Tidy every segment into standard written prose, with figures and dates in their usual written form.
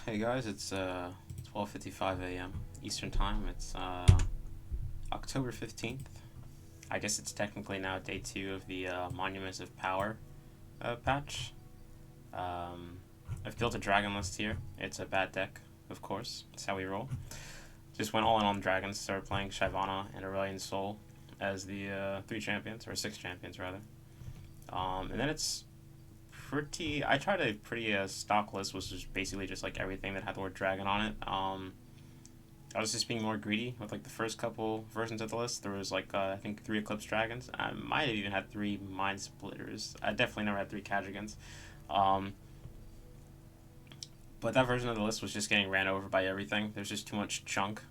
Hey guys, it's 12:55 a.m. Eastern Time. It's October 15th. I guess it's technically now day 2 of the Monuments of Power patch. Um, I've built a dragon list here. It's a bad deck, of course. That's how we roll. Just went all in on dragons. Started playing Shyvana and Aurelion Soul as the 3 champions, or 6 champions rather. And then it's pretty. I tried a pretty stock list, which was basically just like everything that had the word dragon on it. I was just being more greedy with like the first couple versions of the list. There was like I think 3 Eclipse Dragons. I might have even had 3 Mind Splitters. I definitely never had 3 Cadrigans. Um, but that version of the list was just getting ran over by everything. There's just too much chunk.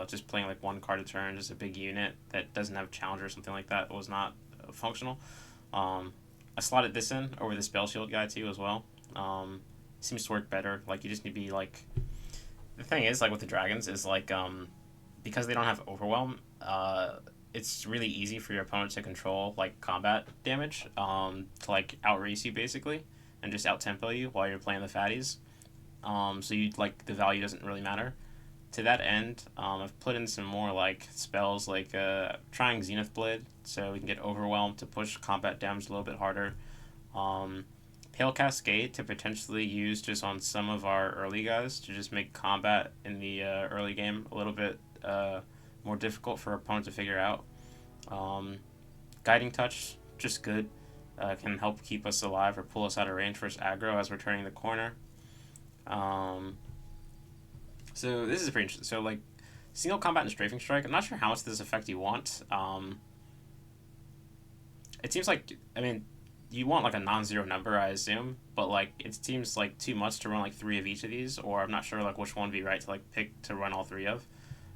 Just playing like 1 card a turn, just a big unit that doesn't have challenger or something like that was not functional. Um, I slotted this in over the spell shield guy too as well. Seems to work better. Like you just need to be like the thing is like with the dragons is like because they don't have overwhelm. It's really easy for your opponent to control like combat damage. To like outrace you basically and just out tempo you while you're playing the fatties. So you like the value doesn't really matter. To that end, I've put in some more like spells like trying Zenith Blade so we can get overwhelmed to push combat damage a little bit harder. Um, Pale Cascade to potentially use just on some of our early guys to just make combat in the early game a little bit more difficult for our opponent to figure out. Um, Guiding Touch, just good. Can help keep us alive or pull us out of range versus aggro as we're turning the corner. Um, so this is pretty interesting. So like single combat and strafing strike. I'm not sure how much of this effect you want. It seems like you want like a non-zero number, I assume, but like it seems like too much to run like 3 of each of these, or I'm not sure like which one would be right to like pick to run all 3 of.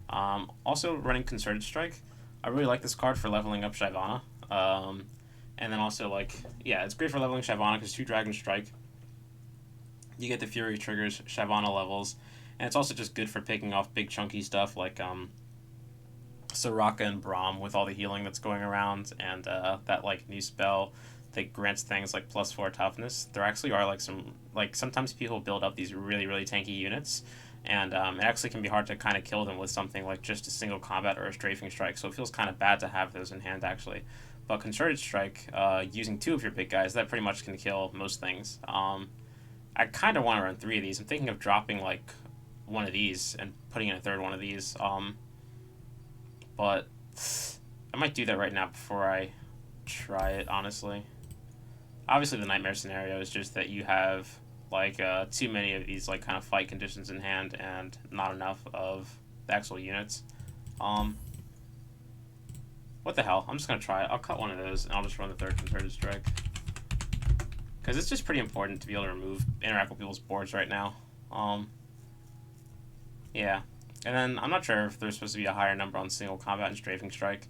Also running Concerted Strike. I really like this card for leveling up Shyvana. And then also like yeah, it's great for leveling Shyvana because 2 Dragon Strike. You get the Fury triggers, Shyvana levels, and it's also just good for picking off big chunky stuff like Soraka and Braum with all the healing that's going around, and that like new spell that grants things like +4 toughness. There actually are like some like sometimes people build up these really tanky units, and it actually can be hard to kind of kill them with something like just a single combat or a strafing strike. So it feels kind of bad to have those in hand actually. But concerted strike, using 2 of your big guys, that pretty much can kill most things. I kind of want to run 3 of these. I'm thinking of dropping like one of these and putting in a third one of these. But I might do that right now before I try it, honestly. Obviously, the nightmare scenario is just that you have like too many of these like kind of fight conditions in hand and not enough of the actual units. Um, what the hell? I'm just gonna try it. I'll cut one of those and I'll just run the third concerted strike because it's just pretty important to be able to interact with people's boards right now. Um, yeah, and then I'm not sure if there's supposed to be a higher number on single combat and strafing strike.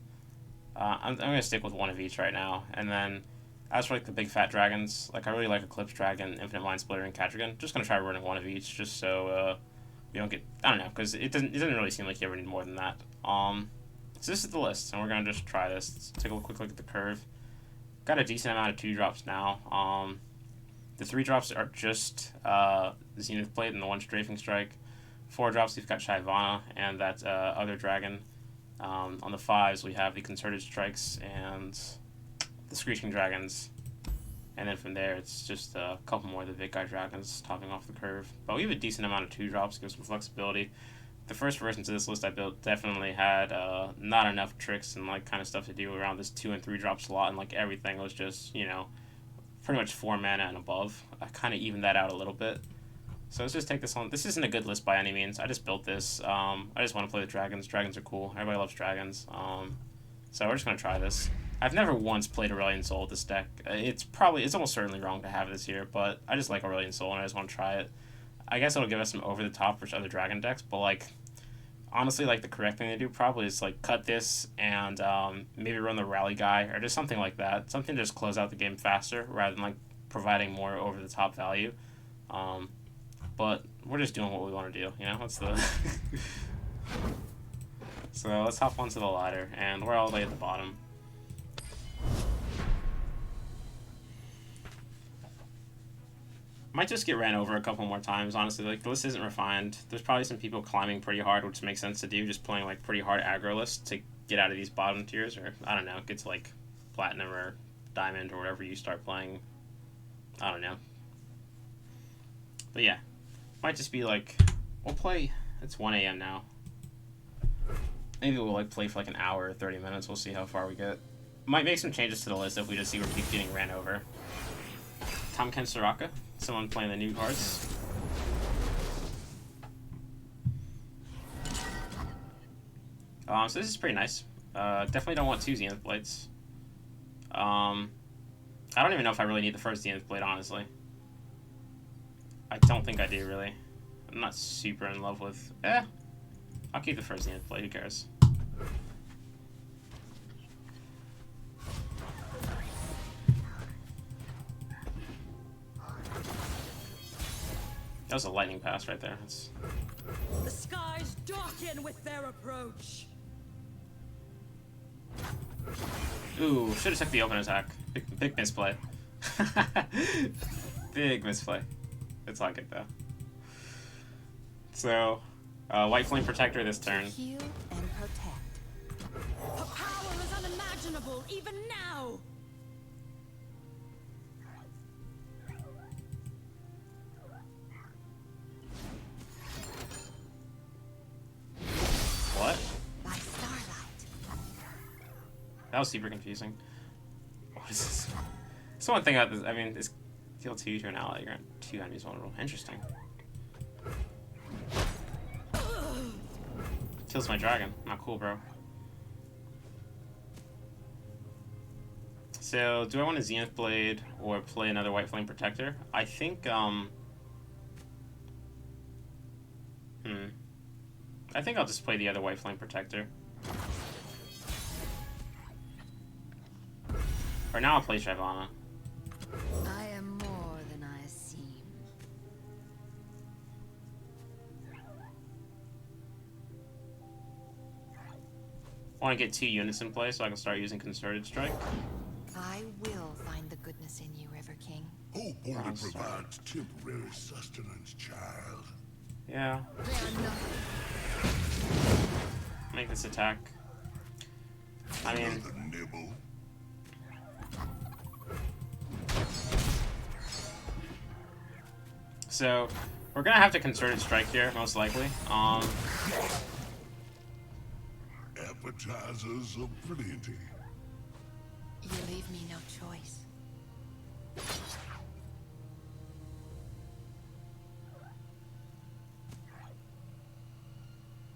I'm gonna stick with one of each right now, and then as for like the big fat dragons, like I really like Eclipse Dragon, Infinite Mind Splitter, and Catrigan. Just gonna try running one of each, just so we don't get I don't know, because it doesn't really seem like you ever need more than that. So this is the list, and we're gonna just try this. Let's take a quick look at the curve. Got a decent amount of 2 drops now. The 3 drops are just Zenith Blade and the 1 Strafing Strike. 4 drops we've got Shyvana and that other dragon. On the 5s we have the Concerted Strikes and the Screeching Dragons. And then from there it's just a couple more of the big guy dragons topping off the curve. But we have a decent amount of 2 drops, gives some flexibility. The first versions of this list I built definitely had not enough tricks and like kind of stuff to do around this 2 and 3 drop slot, and like everything was just pretty much 4 mana and above. I kind of evened that out a little bit. So let's just take this on. This isn't a good list by any means. I just built this. I just want to play the dragons. Dragons are cool. Everybody loves dragons. So we're just gonna try this. I've never once played Aurelion Soul with this deck. It's almost certainly wrong to have this here, but I just like Aurelion Soul and I just want to try it. I guess it'll give us some over the top for other dragon decks, but like honestly, like the correct thing to do probably is like cut this and maybe run the rally guy or just something like that. Something to just close out the game faster rather than like providing more over the top value. But we're just doing what we want to do, That's the. So let's hop onto the ladder, and we're all the way at the bottom. Might just get ran over a couple more times, honestly. Like, the list isn't refined. There's probably some people climbing pretty hard, which makes sense to do, just playing, like, pretty hard aggro lists to get out of these bottom tiers, or, I don't know, get to, like, platinum or diamond or whatever you start playing. I don't know. But yeah, might just be, like, we'll play, it's 1 a.m. now. Maybe we'll, like, play for, like, an hour or 30 minutes. We'll see how far we get. Might make some changes to the list if we just see we keep getting ran over. Tom Ken Soraka, someone playing the new cards. So this is pretty nice. Definitely don't want 2 Zenith Blades. I don't even know if I really need the first Zenith Blade, honestly. I don't think I do, really. I'm not super in love with... I'll keep the first Zenith Blade, who cares? That was a lightning pass right there. That's... The skies darken with their approach. Ooh, should have took the open attack. Big misplay. Big misplay. It's all good though. So, White Flame Protector this turn. Heal and protect. Her power is unimaginable even now. What? By starlight. That was super confusing. What is this? That's one thing about this. I mean, this deal 2 to an ally, you're on 2 enemies vulnerable. Interesting. Kills my dragon. Not cool, bro. So, do I want a Zenith Blade or play another White Flame Protector? I think, I think I'll just play the other White Flame Protector. Or now I'll play Shyvana. I am more than I seem. I want to get 2 units in play so I can start using Concerted Strike. I will find the goodness in you, River King. Hope only provides temporary sustenance, child. Yeah. They are nothing. Make this attack. I mean... Another nibble. So, we're gonna have to Concerted Strike here, most likely. Appetizers of plenty. You leave me no choice.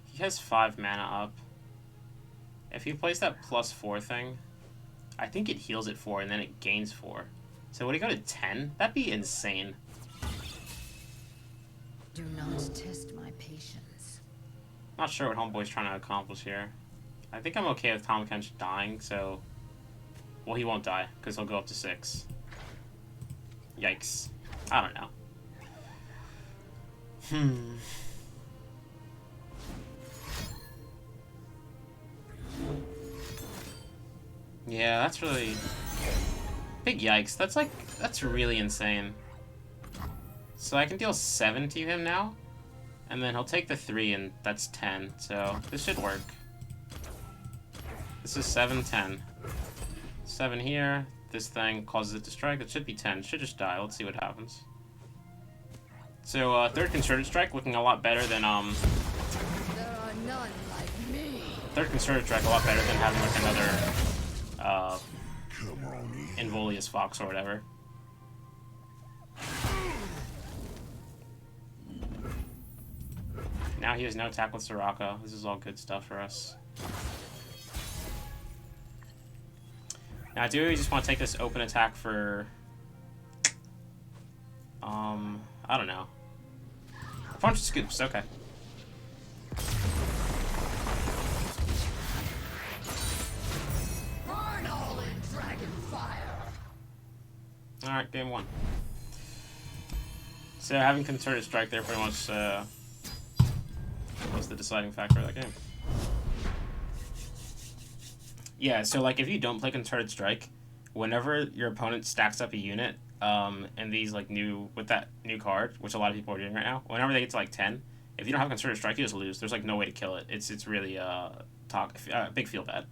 He has 5 mana up. If he plays that +4 thing, I think it heals it 4 and then it gains 4. So would he go to 10? That'd be insane. Do not test my patience. Not sure what Homeboy's trying to accomplish here. I think I'm okay with Tom Kench dying, so... Well, he won't die, because he'll go up to 6. Yikes. I don't know. Yeah, that's really... Big yikes. That's really insane. So I can deal 7 to him now, and then he'll take the 3, and that's 10, so this should work. This is 7, 10. 7 here, this thing causes it to strike, it should be 10, it should just die, let's see what happens. So, 3rd Concerted Strike looking a lot better than, There are none like me. 3rd Concerted Strike a lot better than having, like, another, Come on in. Involius Fox or whatever. Now he has no attack with Soraka. This is all good stuff for us. Now, do we just want to take this open attack for... I don't know. A bunch of scoops, okay. Burn all in dragon fire. Alright, game 1. So having Concerted Strike there pretty much was the deciding factor of that game. Yeah, so like if you don't play Concerted Strike, whenever your opponent stacks up a unit, and these like new with that new card, which a lot of people are doing right now. Whenever they get to like 10, if you don't have concerted strike, you just lose. There's like no way to kill it. It's really big feel bad.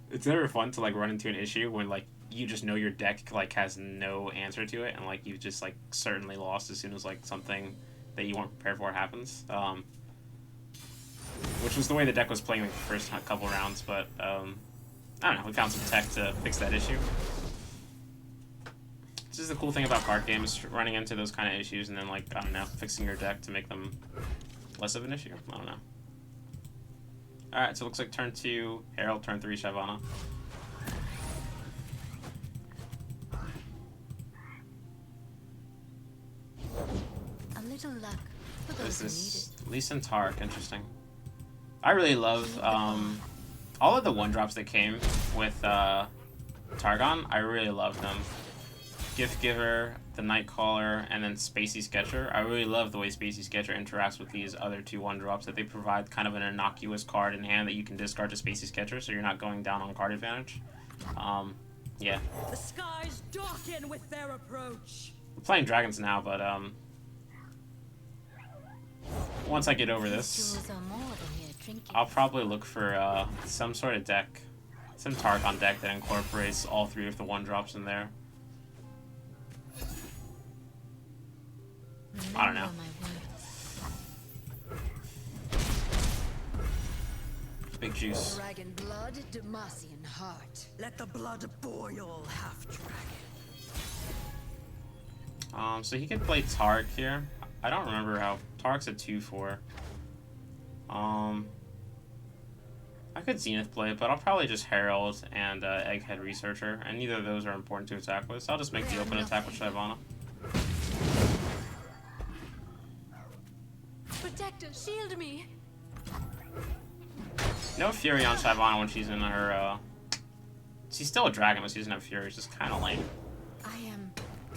It's never fun to like run into an issue when like you just know your deck like has no answer to it, and like you just like certainly lost as soon as like something that you weren't prepared for happens. Which was the way the deck was playing like the first couple rounds, but I don't know. We found some tech to fix that issue. This is the cool thing about card games, running into those kind of issues and then like I don't know, fixing your deck to make them less of an issue. I don't know. Alright, so it looks like turn 2, Herald, turn 3, Shyvana. A little luck for those who need it. Lisa and Tark, interesting. I really love all of the 1-drops that came with Targon. I really love them. Gift Giver, the Nightcaller, and then Spacey Sketcher. I really love the way Spacey Sketcher interacts with these other 2 1-drops, that they provide kind of an innocuous card in hand that you can discard to Spacey Sketcher, so you're not going down on card advantage. Yeah. The skies darken with their approach. We're playing dragons now, but once I get over this, I'll probably look for some sort of deck, some Targon deck that incorporates all 3 of the 1-drops in there. I don't know. Big juice. Dragon blood, Demacian heart. Let the blood boil, half dragon. So he could play Tark here. I don't remember how Tark's a 2/4. I could Zenith play it, but I'll probably just Herald and Egghead Researcher, and neither of those are important to attack with, so I'll just make the open attack with Shyvana. Protector, shield me. No Fury on Shyvana when she's in her, she's still a dragon, but she doesn't have Fury. It's just kind of lame. I am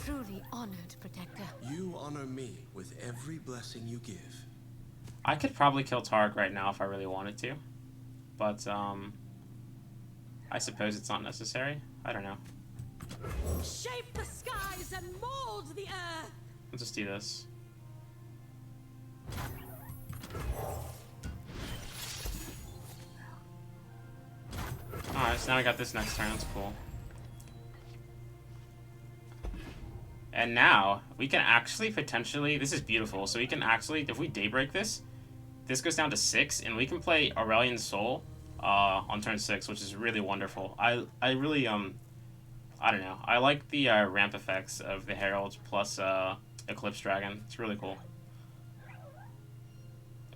truly honored, Protector. You honor me with every blessing you give. I could probably kill Tark right now if I really wanted to, but, I suppose it's not necessary. I don't know. Shape the skies and mold the earth. Let's just do this. Alright, so now we got this next turn. That's cool. And now, we can actually potentially... This is beautiful. So we can actually... If we Daybreak this, this goes down to 6, and we can play Aurelion's Soul on turn 6, which is really wonderful. I really, I don't know. I like the ramp effects of the Herald plus Eclipse Dragon. It's really cool.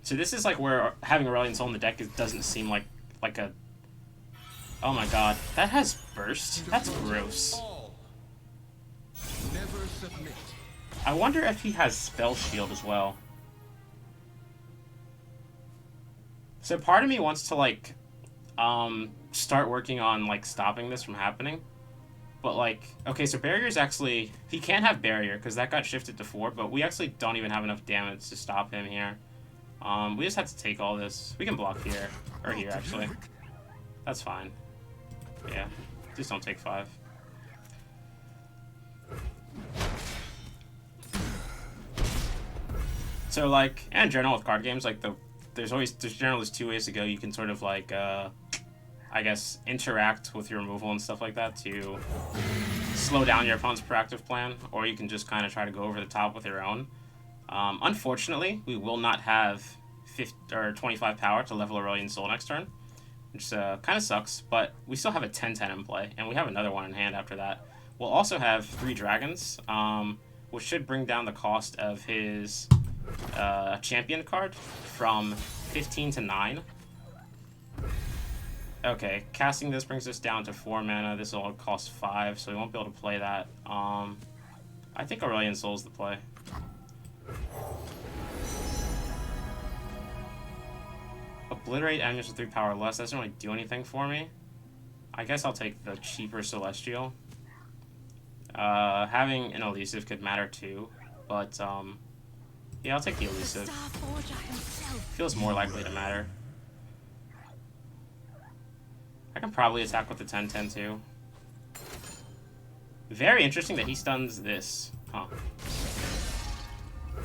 So this is like where having Aurelion Soul in the deck doesn't seem like a... Oh my god. That has Burst? That's gross. Never submit. I wonder if he has Spell Shield as well. So part of me wants to like start working on like stopping this from happening. But like, okay, so Barrier's actually... He can't have Barrier because that got shifted to 4, but we actually don't even have enough damage to stop him here. We just have to take all this. We can block here. Or here, actually. That's fine. Yeah. Just don't take 5. So, like, and in general with card games, like, there's generally 2 ways to go. You can sort of, like, I guess, interact with your removal and stuff like that to slow down your opponent's proactive plan, or you can just kind of try to go over the top with your own. Unfortunately, we will not have 25 power to level Aurelion Soul next turn, which kind of sucks, but we still have a 10/10 in play, and we have another one in hand after that. We'll also have 3 dragons, which should bring down the cost of his champion card from 15 to 9. Okay, casting this brings us down to 4 mana. This will cost 5, so we won't be able to play that. I think Aurelion Soul's the play. Obliterate enemies with 3 power or less. That doesn't really do anything for me. I guess I'll take the cheaper Celestial. Having an Elusive could matter too, but yeah, I'll take the Elusive. Feels more likely to matter. I can probably attack with the 10/10 too. Very interesting that he stuns this. Huh.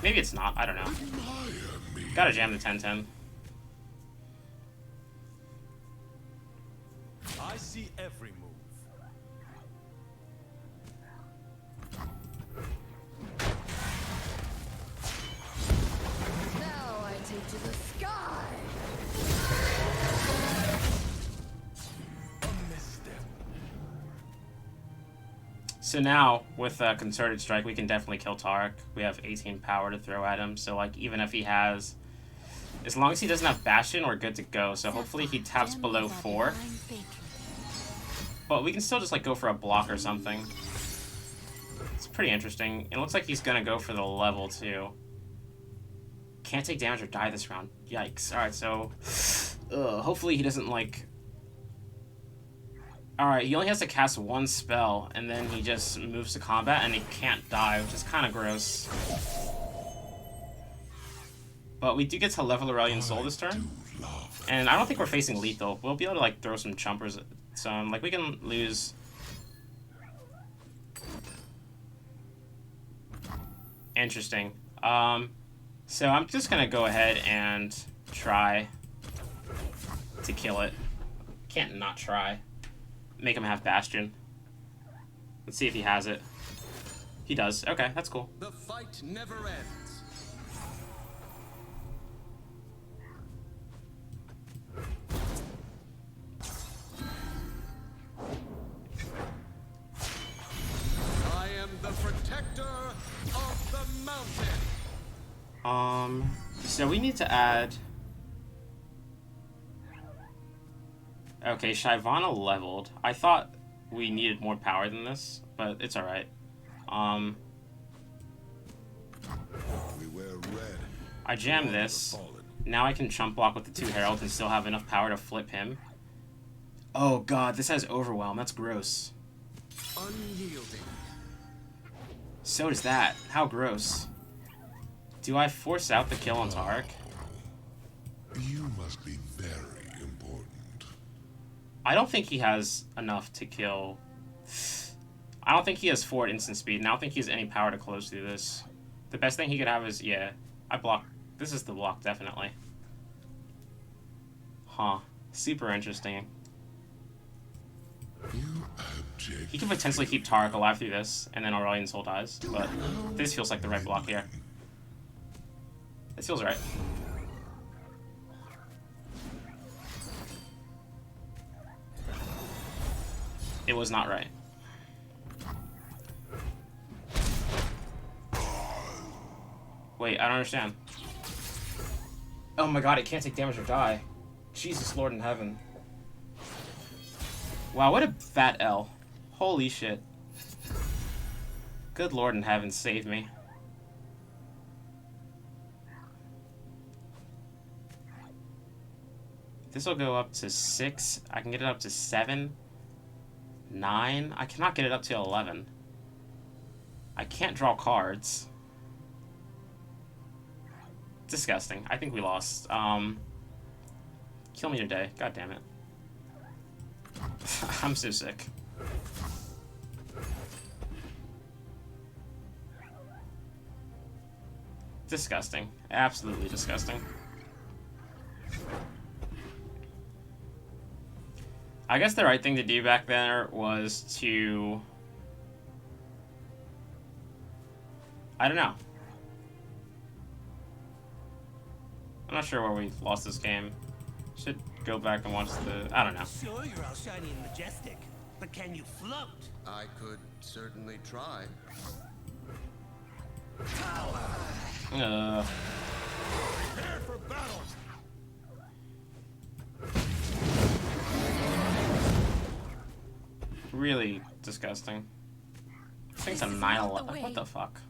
Maybe it's not. I don't know. Gotta jam the 10-10. I see every move. Now I take to the sky. A misstep. So now, with a Concerted Strike, we can definitely kill Tarek. We have 18 power to throw at him, so like even if he has... As long as he doesn't have Bastion, we're good to go. So hopefully he taps below 4. But we can still just like go for a block or something. It's pretty interesting. It looks like he's gonna go for the level too. Can't take damage or die this round. Yikes. Alright, so... hopefully he doesn't like... Alright, he only has to cast 1 spell, and then he just moves to combat, and he can't die, which is kind of gross. But we do get to level Aurelion Soul this turn. And I don't think we're facing lethal. We'll be able to like throw some chumpers. Like we can lose. Interesting. So I'm just gonna go ahead and try to kill it. Can't not try. Make him have Bastion. Let's see if he has it. He does. Okay, that's cool. The fight never ends. I am the protector of the mountain. So we need to add... Okay, Shyvana leveled. I thought we needed more power than this, but it's alright. We wear red. I jam this. Now I can chump block with the 2 Heralds and still have enough power to flip him. Oh god, this has Overwhelm. That's gross. Unyielding. So does that. How gross. Do I force out the kill on Tarek? You must be very important. I don't think he has enough to kill... I don't think he has 4 instant speed, and I don't think he has any power to close through this. The best thing he could have is... Yeah, I block... This is the block, definitely. Huh. Super interesting. You abject. He could potentially keep Tarek alive through this, and then Aurelion Soul dies, but this feels like the right block here. This feels right. It was not right. Wait, I don't understand. Oh my god, it can't take damage or die. Jesus Lord in heaven. Wow, what a fat L. Holy shit. Good Lord in heaven, save me. This will go up to 6. I can get it up to 7. 9. I cannot get it up to 11. I can't draw cards. Disgusting. I think we lost. Kill me today. God damn it. I'm so sick. Disgusting. Absolutely disgusting. I guess the right thing to do back there was to... I don't know. I'm not sure where we lost this game. Should go back and watch the... I don't know. Sure, you're all shiny and majestic, but can you float? I could certainly try. Prepare for battle. Really disgusting. This thing's a 9/11. What the fuck?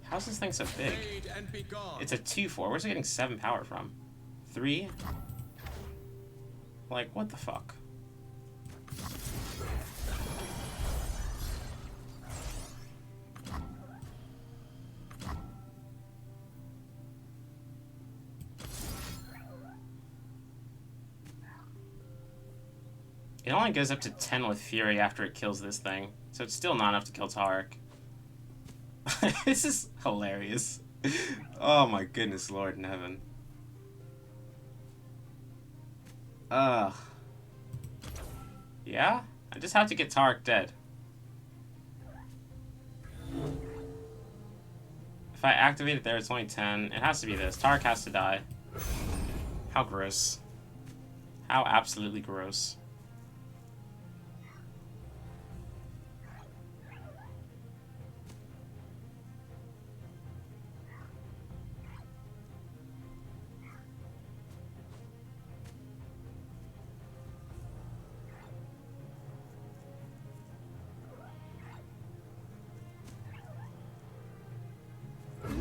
How's this thing so big? Fade and be gone. It's a 2/4. Where's it getting 7 power from? 3? Like, what the fuck? It only goes up to 10 with Fury after it kills this thing, so it's still not enough to kill Tarek. This is hilarious. Oh my goodness, Lord in heaven. Yeah? I just have to get Tarek dead. If I activate it there, it's only 10. It has to be this. Tarek has to die. How gross. How absolutely gross.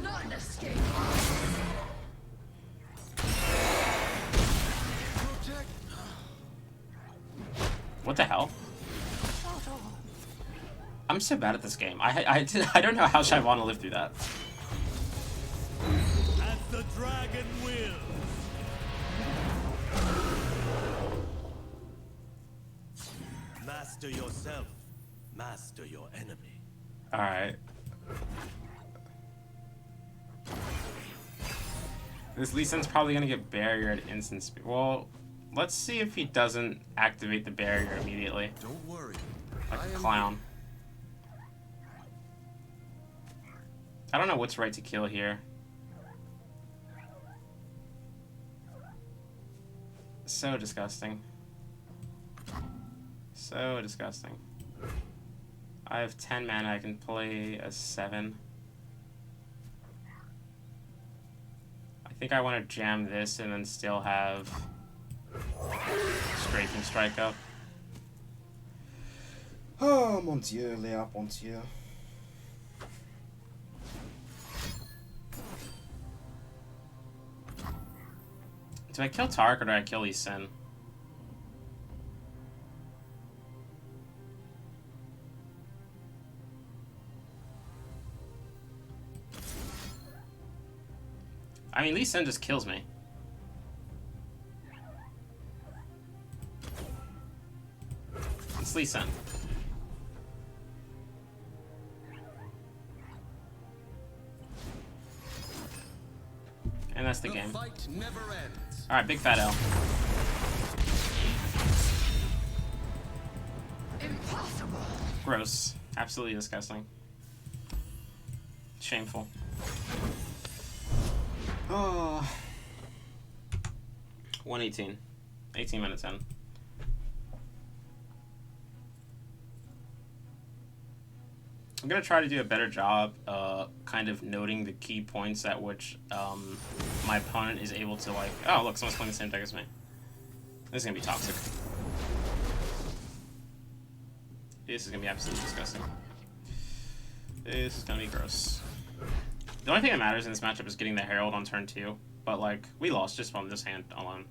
None escape. Protect. What the hell? I'm so bad at this game. I don't know how Shyvana lived through that. As the dragon will. Master yourself. Master your enemy. Alright. This Lee Sin's probably gonna get barrier at instant speed. Well, let's see if he doesn't activate the barrier immediately. Don't worry. Like I a am clown. I don't know what's right to kill here. So disgusting. So disgusting. I have 10 mana. I can play a 7. I think I want to jam this and then still have Strafing Strike up. Oh mon dieu, Léa, mon dieu. Do I kill Tark or do I kill Lee Sin? I mean, Lee Sin just kills me. It's Lee Sin. And that's the game. Fight never ends. Alright, big fat L. Impossible. Gross. Absolutely disgusting. Shameful. Oh. 118. 18 minutes in. I'm gonna try to do a better job kind of noting the key points at which my opponent is able to, like, oh look, someone's playing the same deck as me. This is gonna be toxic. This is gonna be absolutely disgusting. This is gonna be gross. The only thing that matters in this matchup is getting the Herald on turn 2, but like, we lost just from this hand alone.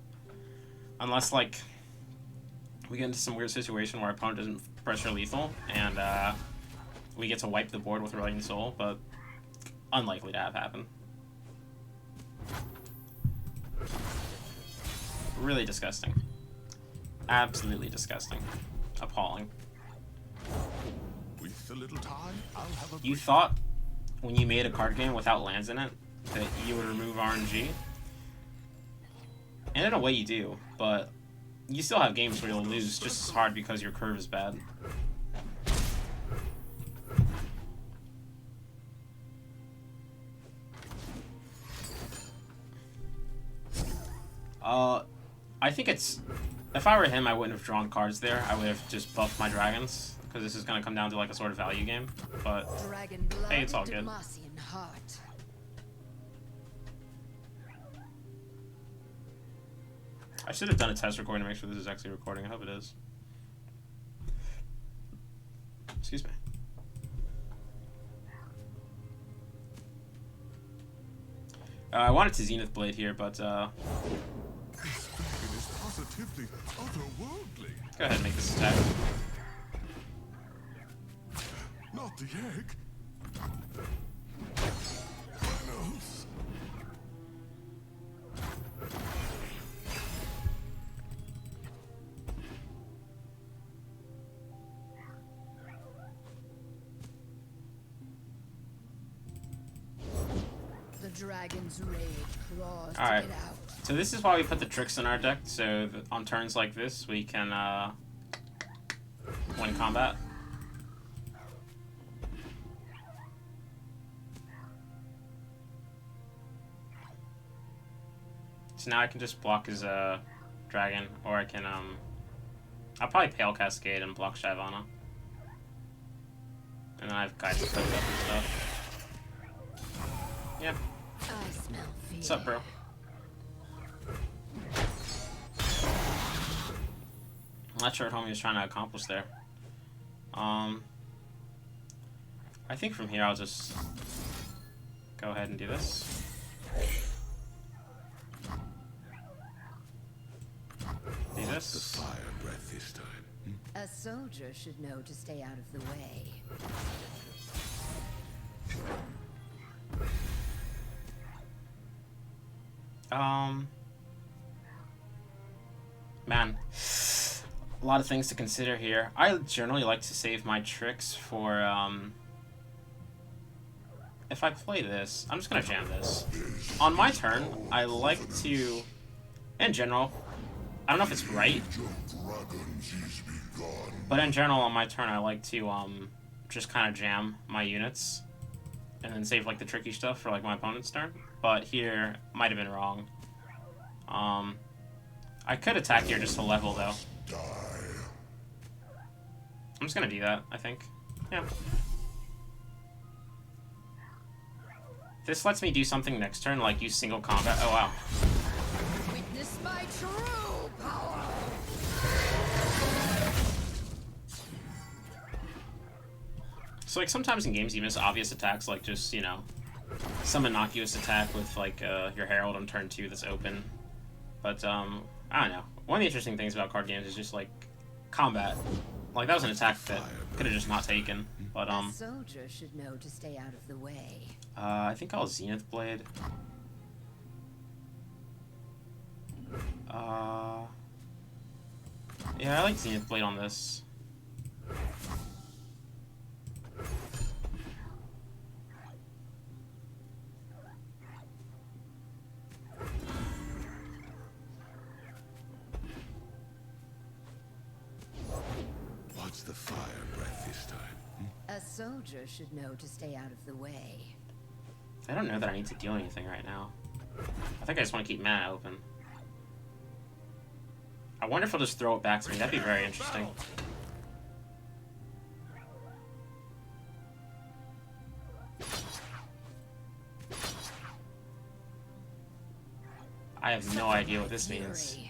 Unless like, we get into some weird situation where our opponent doesn't pressure lethal, and we get to wipe the board with Aurelion Soul, but unlikely to have happen. Really disgusting. Absolutely disgusting. Appalling. With a little time, I'll have a You thought when you made a card game without lands in it that you would remove RNG? And in a way you do, but you still have games where you'll lose just as hard because your curve is bad. I think it's... If I were him, I wouldn't have drawn cards there. I would have just buffed my dragons, because this is going to come down to like a sort of value game. But Dragon blood, hey, it's all good. Demacian heart. I should have done a test recording to make sure this is actually recording. I hope it is. Excuse me. I wanted to Zenith Blade here, but This dragon is positively otherworldly. go ahead and make this attack. Not the egg. Nose. dragon's rage claws All right. to get out. So this is why we put the tricks in our deck, so that on turns like this we can win combat. So now I can just block his dragon, or I can I'll probably Pale Cascade and block Shyvana. And then I have guidance cooked up and stuff. Yep. I smell fear. What's up, bro? I'm not sure what homie was trying to accomplish there. I think from here I'll just go ahead and do this. Do this. Fire breath this time. A soldier should know to stay out of the way. Man, a lot of things to consider here. I generally like to save my tricks for, if I play this, I'm just gonna jam this. On my turn, I like to, in general, I don't know if it's right, but in general, on my turn, I like to, just kind of jam my units, and then save, like, the tricky stuff for, like, my opponent's turn. But here, might have been wrong. I could attack here just to level, though. I'm just gonna do that, I think. Yeah. This lets me do something next turn, like use single combat. Oh, wow. Witness my true power. So, like, sometimes in games you miss obvious attacks, like just, you know, some innocuous attack with, like, your Herald on turn 2 that's open. But, I don't know. One of the interesting things about card games is just, like, combat. Like, that was an attack that could have just not taken. But, A soldier should know to stay out of the way. I think I'll Zenith Blade. Yeah, I like Zenith Blade on this. What's the fire breath this time? A soldier should know to stay out of the way. I don't know that I need to do anything right now. I think I just want to keep mana open. I wonder if he'll just throw it back to me. That'd be very interesting. I have no idea what this means. Fury.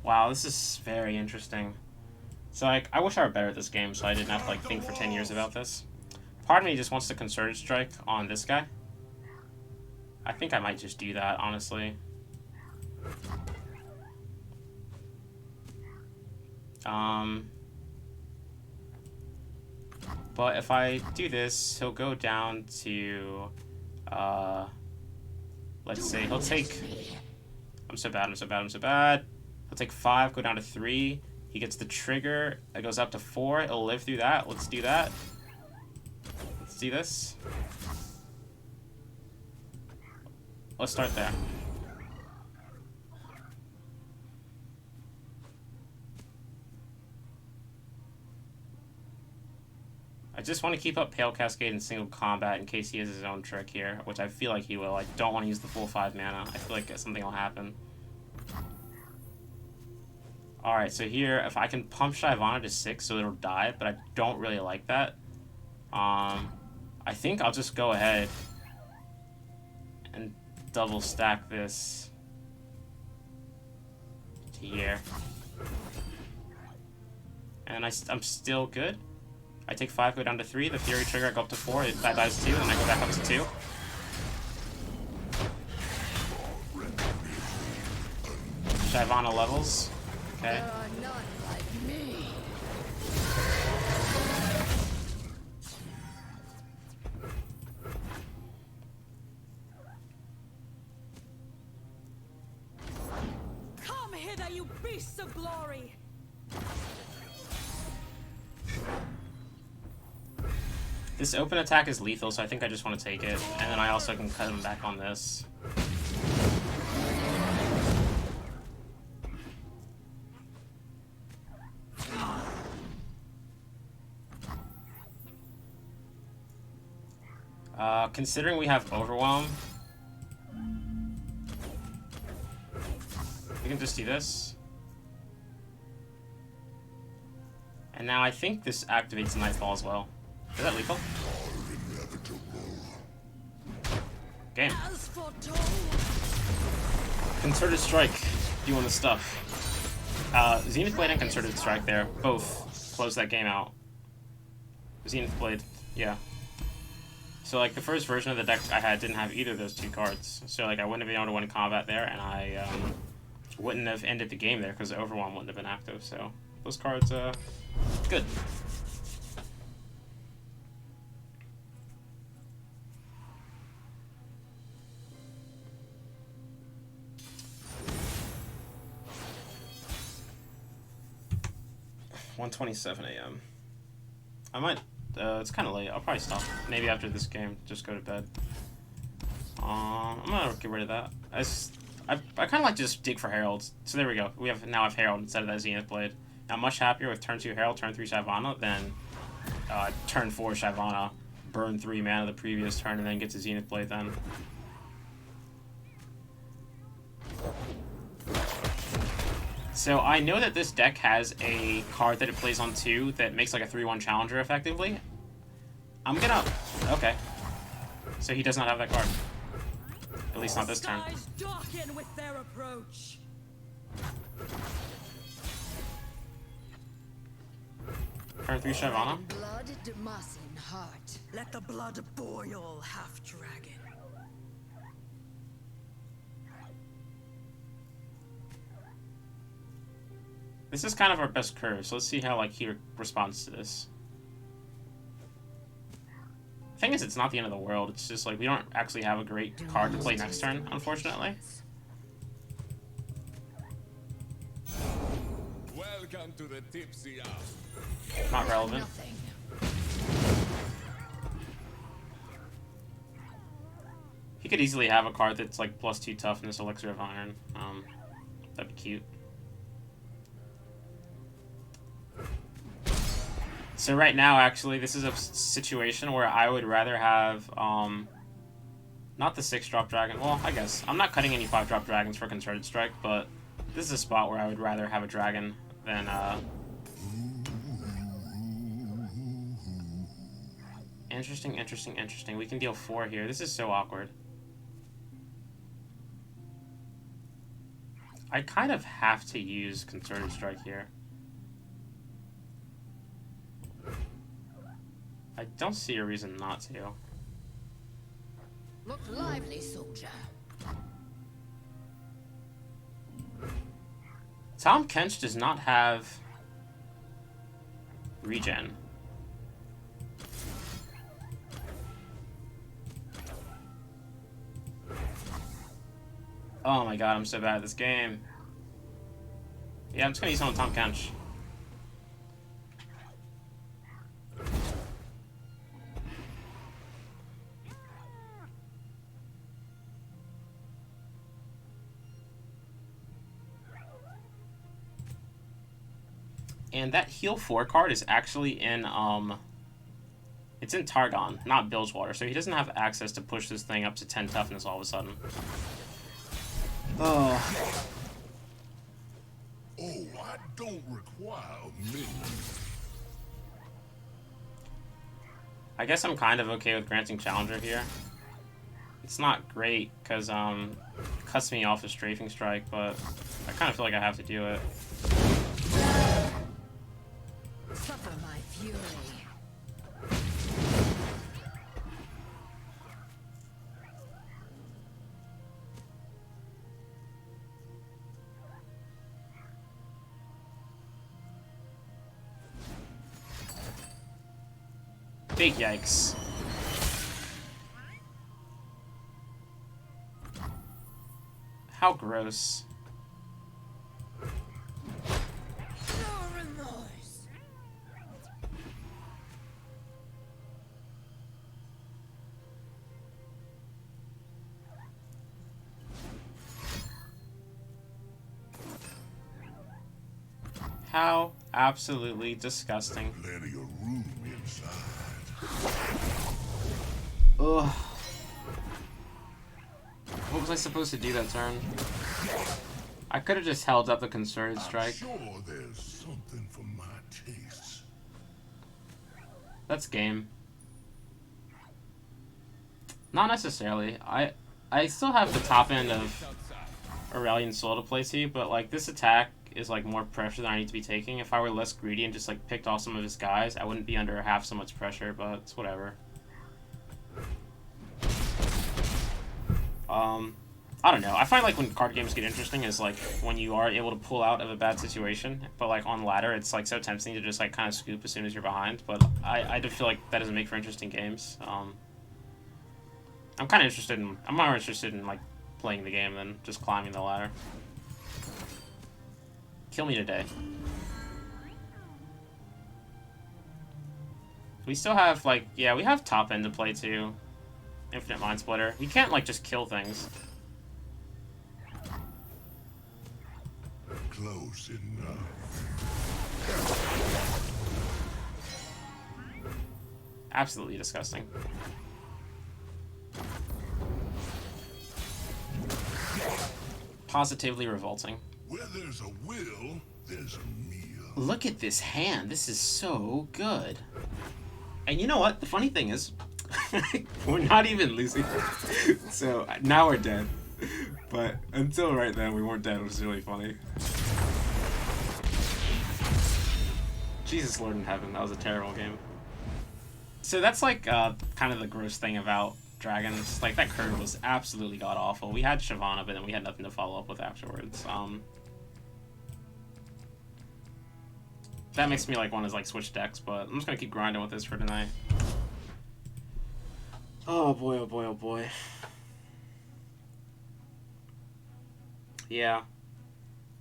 Wow, this is very interesting. So, like, I wish I were better at this game, so I didn't have to, like, think for 10 years about this. Part of me just wants to Concerted Strike on this guy. I think I might just do that, honestly. But if I do this, he'll go down to, let's say, he'll take, I'm so bad, I'm so bad, I'm so bad. He'll take 5, go down to 3. He gets the trigger, it goes up to 4, it'll live through that. Let's do that. Let's do this. Let's start there. I just want to keep up Pale Cascade in single combat in case he has his own trick here, which I feel like he will. I don't want to use the full 5 mana. I feel like something will happen. Alright, so here, if I can pump Shyvana to 6 so it'll die, but I don't really like that. I think I'll just go ahead and double stack this to here. And I'm still good. I take 5, go down to 3, the Fury trigger, I go up to 4, that dies 2, and I go back up to 2. Shyvana levels. Okay. There are none like me. Come hither, you beasts of glory! This open attack is lethal, so I think I just want to take it. And then I also can cut him back on this. Considering we have Overwhelm, we can just do this. And now I think this activates Nightfall as well. Is that lethal? Game. Concerted Strike. Doing the stuff. Zenith Blade and Concerted Strike there. Both close that game out. Zenith Blade, yeah. So, like, the first version of the deck I had didn't have either of those two cards. So, like, I wouldn't have been able to win combat there, and I wouldn't have ended the game there because Overwhelm wouldn't have been active. So, those cards, good. $1:27 a.m. I might. It's kind of late. I'll probably stop. Maybe after this game, just go to bed. I'm gonna get rid of that. I kind of like to just dig for Heralds. So there we go. We have now have Herald instead of that Zenith Blade. Now much happier with turn 2 Herald, turn 3 Shyvana than turn 4 Shyvana, burn 3 mana the previous turn, and then get to Zenith Blade then. So I know that this deck has a card that it plays on 2 that makes like a 3/1 challenger effectively. I'm gonna... Okay. So he does not have that card. At least not this turn. Darken with their approach. Turn 3 Shyvana. Blood, Demacian heart. Let the blood boil, half-dragon. This is kind of our best curve, so let's see how like he responds to this. The thing is, it's not the end of the world. It's just like we don't actually have a great card to play next turn, unfortunately. Welcome to the tipsy hour. Not relevant. He could easily have a card that's like +2 toughness, Elixir of Iron. That'd be cute. So right now, actually, this is a situation where I would rather have, not the 6-drop dragon. Well, I guess. I'm not cutting any 5-drop dragons for Concerted Strike, but this is a spot where I would rather have a dragon than, Interesting, interesting, interesting. We can deal 4 here. This is so awkward. I kind of have to use Concerted Strike here. I don't see a reason not to. Look lively, soldier. Tom Kench does not have regen. Oh my god, I'm so bad at this game. Yeah, I'm just gonna use on Tom Kench. And that heal 4 card is actually in, it's in Targon, not Bilgewater, so he doesn't have access to push this thing up to 10 toughness all of a sudden. Oh. Oh, I don't require many. I guess I'm kind of okay with granting Challenger here. It's not great, because, cuts me off with Strafing Strike, but I kind of feel like I have to do it. Suffer my fury. Big yikes. How gross. No remorse. How absolutely disgusting. Plenty of room inside. Ugh. What was I supposed to do that turn? I could have just held up the concerted strike. Sure, there's something for my tastes. That's game. Not necessarily. I still have the top end of Aurelion Soul to play to, but like this attack is like more pressure than I need to be taking. If I were less greedy and just like picked off some of his guys, I wouldn't be under half so much pressure, but it's whatever. I don't know. I find like when card games get interesting is like when you are able to pull out of a bad situation, but like on ladder it's like so tempting to just like kind of scoop as soon as you're behind, but I do feel like that doesn't make for interesting games. I'm kind of interested in, I'm more interested in like playing the game than just climbing the ladder. Kill me today. We still have like, yeah, we have top end to play too. Infinite Mind Splitter. We can't like just kill things. Close enough. Absolutely disgusting. Positively revolting. Where there's a will, there's a meal. Look at this hand. This is so good. And you know what? The funny thing is, we're not even losing. So now we're dead. But until right then, we weren't dead, which is really funny. Jesus Lord in heaven, that was a terrible game. So that's like kind of the gross thing about dragons. Like that curve was absolutely god awful. We had Shyvana, but then we had nothing to follow up with afterwards. That makes me like want to like switch decks, but I'm just gonna keep grinding with this for tonight. Oh boy, oh boy, oh boy. Yeah.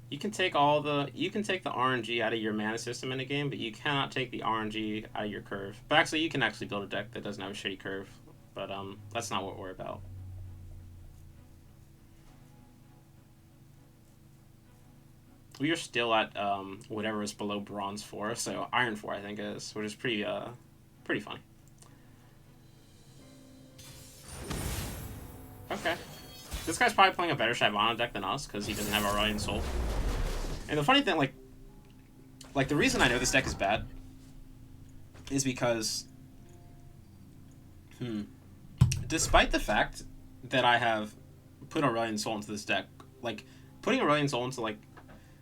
You can take the RNG out of your mana system in a game, but you cannot take the RNG out of your curve. But actually, you can actually build a deck that doesn't have a shitty curve. But that's not what we're about. We are still at whatever is below bronze 4, so iron 4 I think it is, which is pretty funny. Okay. This guy's probably playing a better Shyvana deck than us, because he doesn't have Aurelion Soul. And the funny thing, like the reason I know this deck is bad is because, despite the fact that I have put Aurelion Soul into this deck, like, putting Aurelion Soul into, like,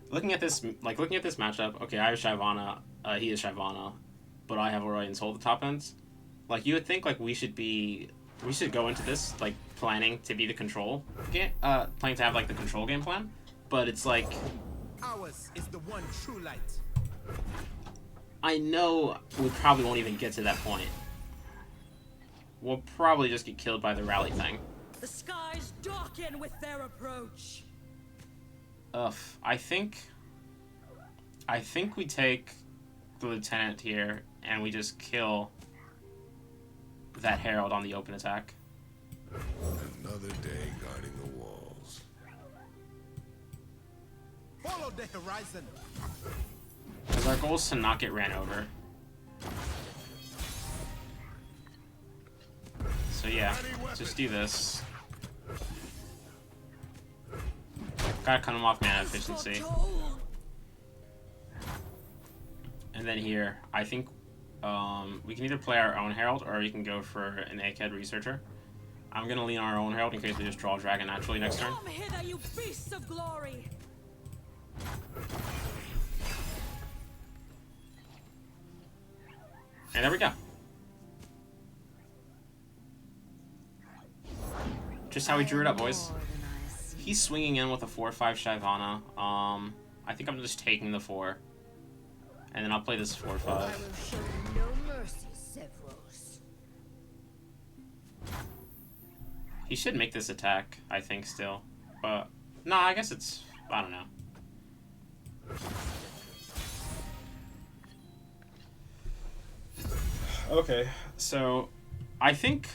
looking at this matchup, okay, I have Shyvana, he is Shyvana, but I have Aurelion Soul at the top ends. Like, you would think, like, we should go into this, like, planning to be the control game, planning to have, like, the control game plan, but it's like, Ours is the one true light. I know we probably won't even get to that point. We'll probably just get killed by the rally thing. The skies darken with their approach. Ugh, I think we take the lieutenant here and we just kill that herald on the open attack. Another day guarding the walls. Follow the horizon. Because our goal is to not get ran over. So yeah, just do this. Gotta cut him off mana efficiency. And then here, I think we can either play our own herald or you can go for an egghead researcher. I'm gonna lean on our own herald in case we just draw a dragon naturally next turn. Come hither, you beasts of glory. And there we go. Just how we drew it up, boys. He's swinging in with a 4-5 Shyvana. I think I'm just taking the 4. And then I'll play this 4-5. I will show you no mercy, Zevros. He should make this attack, I think, still. But, no, I guess it's, I don't know. Okay, so I think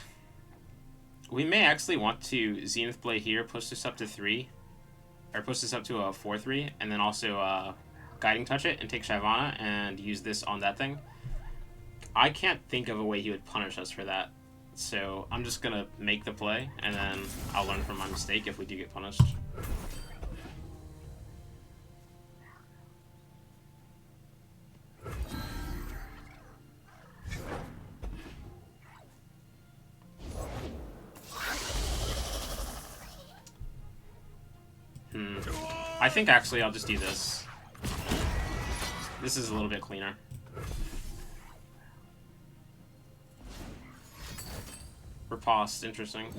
we may actually want to Zenith Blade here, push this up to 3. Or push this up to a 4-3, and then also Guiding Touch it and take Shyvana and use this on that thing. I can't think of a way he would punish us for that. So I'm just gonna make the play, and then I'll learn from my mistake if we do get punished. I think actually I'll just do this. This is a little bit cleaner. Riposte, interesting.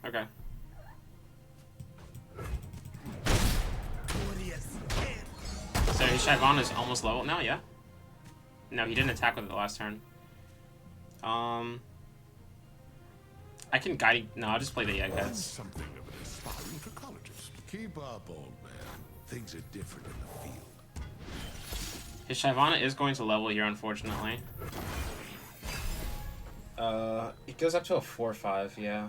Okay. So his Shyvana is almost level now, yeah? No, he didn't attack with it the last turn. I can guide. No, I'll just play the eggheads. Something of an aspiring trichologist. Keep up, old man. Things are different in the field. His Shyvana is going to level here, unfortunately. It goes up to a 4/5, yeah.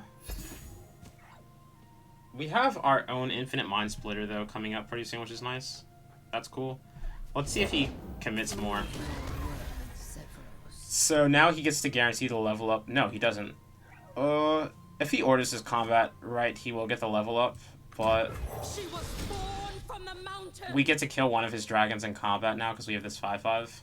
We have our own Infinite Mind Splitter, though, coming up pretty soon, which is nice. That's cool. Let's see if he commits more. So now he gets to guarantee the level up. No, he doesn't. If he orders his combat right, he will get the level up, but She was born from the mountain. we get to kill one of his dragons in combat now because we have this 5/5.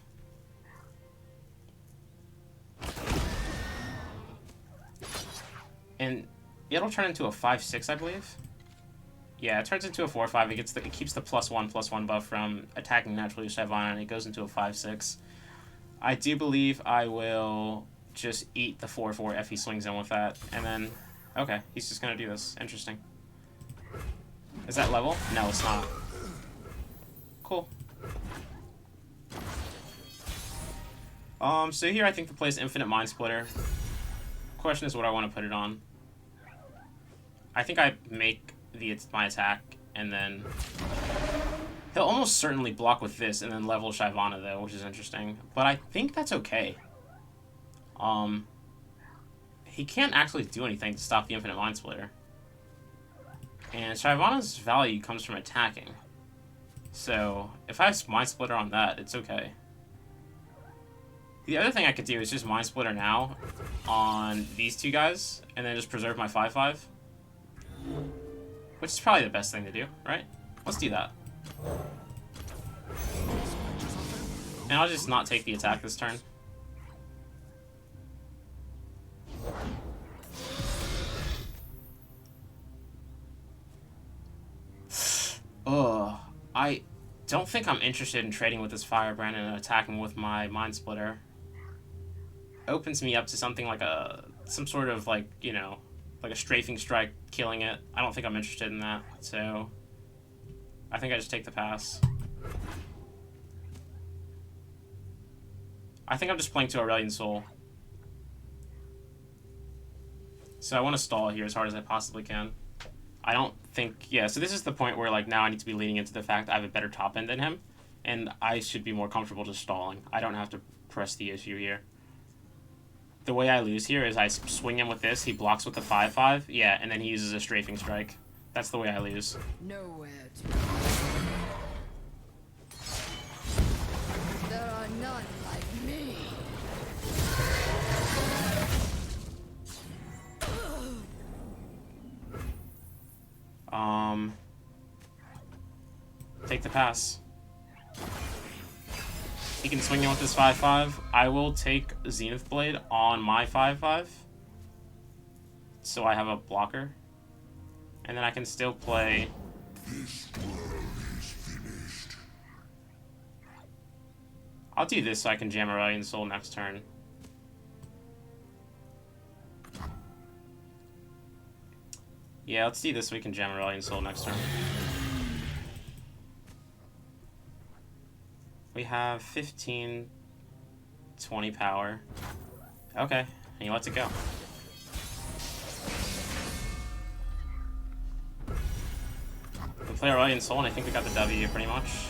And it'll turn into a 5/6, I believe. Yeah, it turns into a 4/5. It keeps the +1/+1 buff from attacking naturally with Shyvana, and it goes into a 5/6. I do believe I will just eat the 4/4 if he swings in with that, and then okay, he's just gonna do this. Interesting. Is that level? No, it's not. Cool. So here I think the play is Infinite Mind Splitter. Question is what I want to put it on. I think I make my attack, and then he'll almost certainly block with this, and then level Shyvana though, which is interesting. But I think that's okay. He can't actually do anything to stop the Infinite Mind Splitter. And Shyvana's value comes from attacking. So if I have Mind Splitter on that, it's okay. The other thing I could do is just Mind Splitter now on these two guys, and then just preserve my 5/5. Which is probably the best thing to do, right? Let's do that. And I'll just not take the attack this turn. I don't think I'm interested in trading with this Firebrand and attacking with my Mind Splitter. Opens me up to something like some sort of like, you know, like a strafing strike, killing it. I don't think I'm interested in that, so I think I just take the pass. I think I'm just playing to Aurelion Soul. So I want to stall here as hard as I possibly can. I don't think... Yeah, so this is the point where, like, now I need to be leading into the fact I have a better top end than him, and I should be more comfortable just stalling. I don't have to press the issue here. The way I lose here is I swing him with this, he blocks with the 5/5, yeah, and then he uses a strafing strike. That's the way I lose. Nowhere to There are none like me. Take the pass. He can swing in with his 5/5. I will take Zenith Blade on my 5/5. So I have a blocker. And then I can still play... This world is finished. I'll do this so I can jam Aurelion Soul next turn. Yeah, let's do this so we can jam Aurelion Soul next turn. We have 15, 20 power. Okay, and he lets it go. We play Aurelion Soul, and I think we got the W pretty much.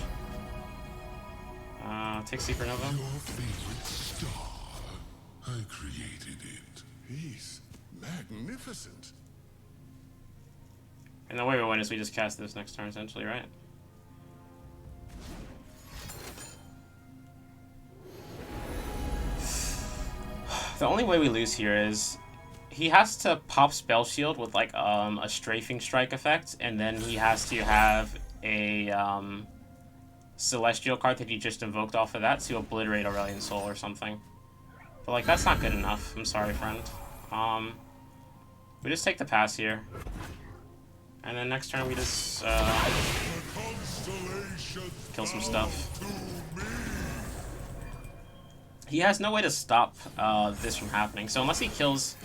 Take Supernova. Your favorite star. I created it. He's magnificent. And the way we win is we just cast this next turn, essentially, right? The only way we lose here is he has to pop Spell Shield with like a Strafing Strike effect, and then he has to have a Celestial card that he just invoked off of that to obliterate Aurelion Soul or something. But like that's not good enough. I'm sorry, friend. We just take the pass here, and then next turn we just kill some stuff. He has no way to stop this from happening. So unless he kills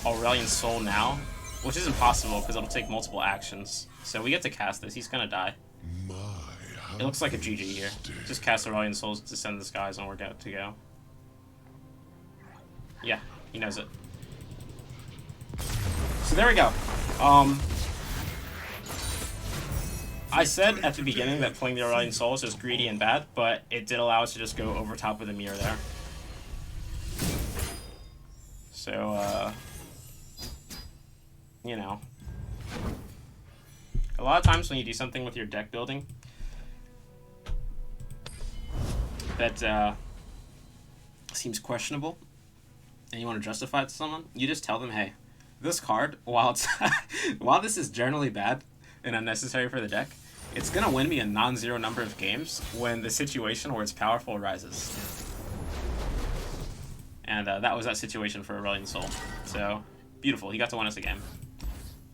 Aurelion Soul now, which is impossible because it'll take multiple actions. So we get to cast this. He's gonna die. It looks like a GG here. Just cast Aurelion Souls, descend the skies, and we're good to go. Yeah, he knows it. So there we go. I said at the beginning that playing the Aurelion Soul is just greedy and bad, but it did allow us to just go over top of the mirror there. So, you know. A lot of times when you do something with your deck building that seems questionable, and you want to justify it to someone, you just tell them, hey, this card, while it's while this is generally bad and unnecessary for the deck, it's gonna win me a non-zero number of games when the situation where it's powerful arises. And that was that situation for Aurelion Soul. So beautiful, he got to win us a game.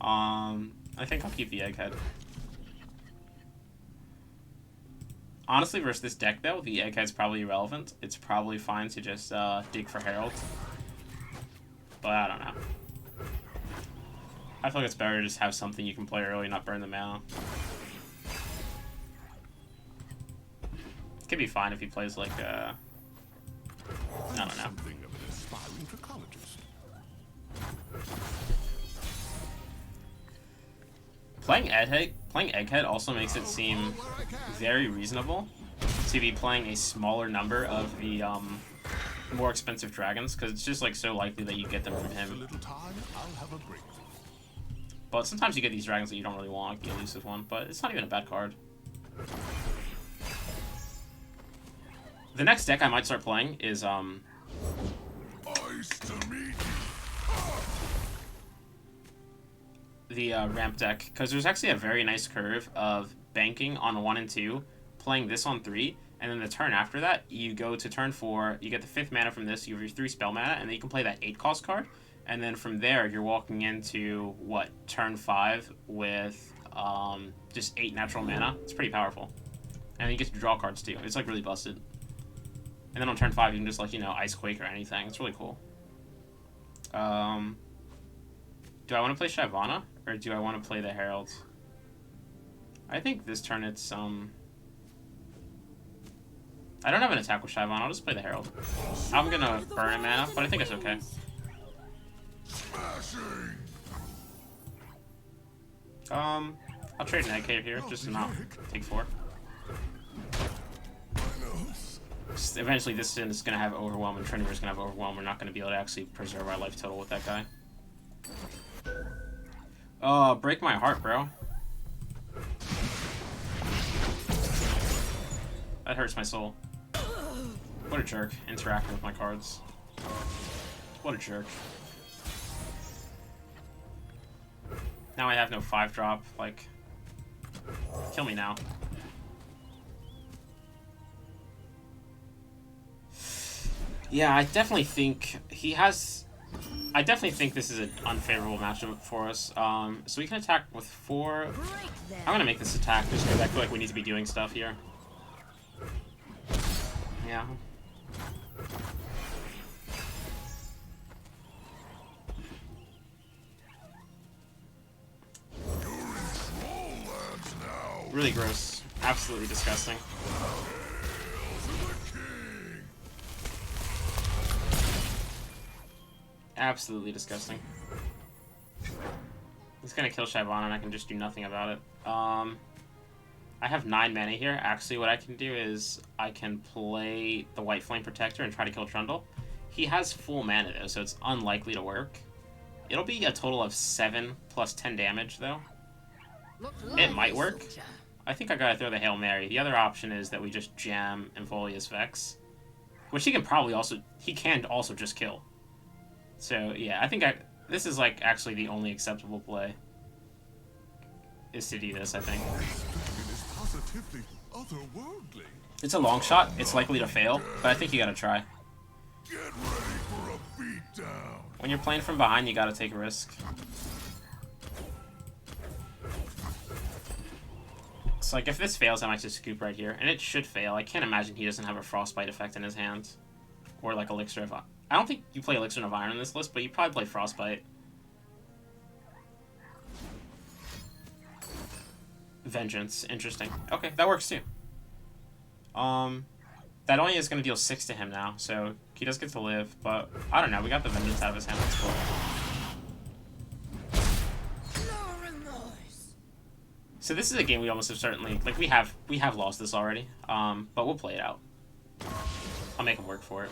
I think I'll keep the Egghead. Honestly, versus this deck though, the Egghead's probably irrelevant. It's probably fine to just dig for Herald. But I don't know. I feel like it's better to just have something you can play early, not burn the mana. Could be fine if he plays like I don't know. Playing Egghead also makes it seem very reasonable to be playing a smaller number of the more expensive dragons, because it's just like so likely that you get them from him. But sometimes you get these dragons that you don't really want, like the elusive one, but it's not even a bad card. The next deck I might start playing is the ramp deck, because there's actually a very nice curve of banking on 1 and 2, playing this on 3, and then the turn after that, you go to turn 4, you get the 5th mana from this, you have your 3 spell mana, and then you can play that 8 cost card, and then from there, you're walking into, what, turn 5 with just 8 natural mana. It's pretty powerful. And then you get to draw cards too. It's like really busted. And then on turn 5, you can just like, you know, Ice Quake or anything. It's really cool. Do I want to play Shyvana, or do I want to play the Herald? I think this turn it's, I don't have an attack with Shyvana, I'll just play the Herald. I'm gonna burn a mana, but I think it's okay. I'll trade an egg here, just to not take 4. Just eventually this is gonna have Overwhelm, and Triniver's gonna have Overwhelm. We're not gonna be able to actually preserve our life total with that guy. Oh, break my heart, bro. That hurts my soul. What a jerk, interacting with my cards. What a jerk. Now I have no 5-drop, like, kill me now. Yeah, I definitely think he has... I definitely think this is an unfavorable matchup for us. So we can attack with 4. I'm gonna make this attack just because I feel like we need to be doing stuff here. Yeah. Really gross. Absolutely disgusting. Absolutely disgusting. He's gonna kill Shyvana and I can just do nothing about it. I have 9 mana here. Actually, what I can do is I can play the White Flame Protector and try to kill Trundle. He has full mana though, so it's unlikely to work. It'll be a total of 7 plus 10 damage though. It might work. I think I gotta throw the Hail Mary. The other option is that we just jam Emfolius Vex, which he can probably also... He can also just kill. So yeah, I think this is like actually the only acceptable play. Is to do this, I think. It is positively otherworldly. It's a long shot. It's likely to fail, but I think you gotta try. Get ready for a beatdown. When you're playing from behind, you gotta take a risk. It's like, if this fails, I might just scoop right here. And it should fail. I can't imagine he doesn't have a frostbite effect in his hand. Or like Elixir of... I don't think you play Elixir of Iron in this list, but you probably play Frostbite. Vengeance. Interesting. Okay, that works too. That only is going to deal 6 to him now, so he does get to live, but I don't know. We got the Vengeance out of his hand. That's cool. So this is a game we almost have certainly... Like, we have lost this already, but we'll play it out. I'll make him work for it.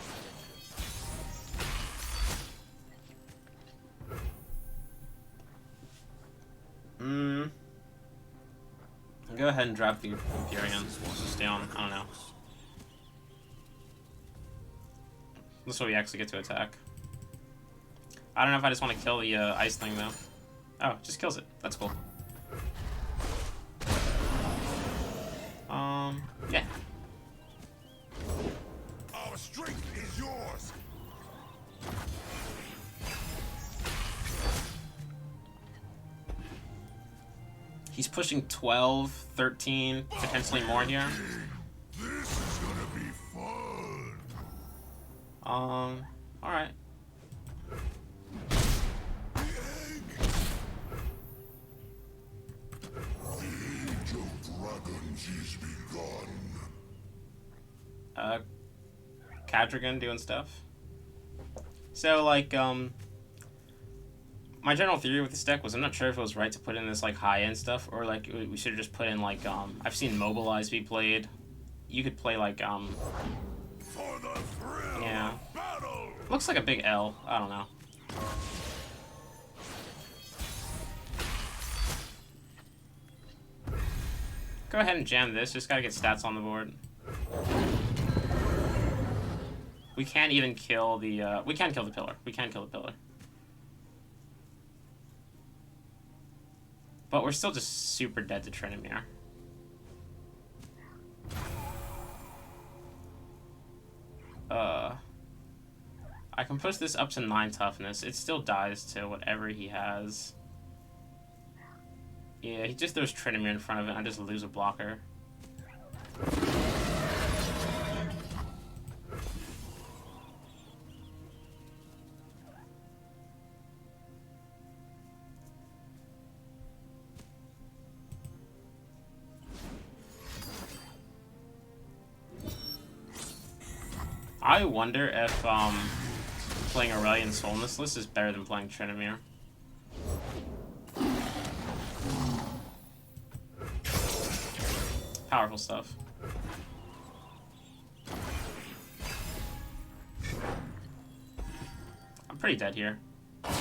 Go ahead and drop the Empyrean. Just stay on. I don't know. This way we actually get to attack. I don't know if I just want to kill the ice thing though. Oh, just kills it. That's cool. Yeah. Our strength is yours. He's pushing 12, 13, potentially more here. This is gonna be fun. Alright. The age of dragons is begun. Cadrigan doing stuff. So, like, my general theory with this deck was I'm not sure if it was right to put in this, like, high-end stuff, or, like, we should have just put in, like, I've seen Mobilize be played. You could play, like, For the thrill yeah. of battle. Looks like a big L. I don't know. Go ahead and jam this. Just gotta get stats on the board. We can't even kill the, we can kill the pillar. We can kill the pillar. But we're still just super dead to Trinimir. I can push this up to 9 toughness. It still dies to whatever he has. Yeah, he just throws Trinimir in front of it and I just lose a blocker. I wonder if playing Aurelion Soul in this list is better than playing Trinimir. Powerful stuff. I'm pretty dead here. Now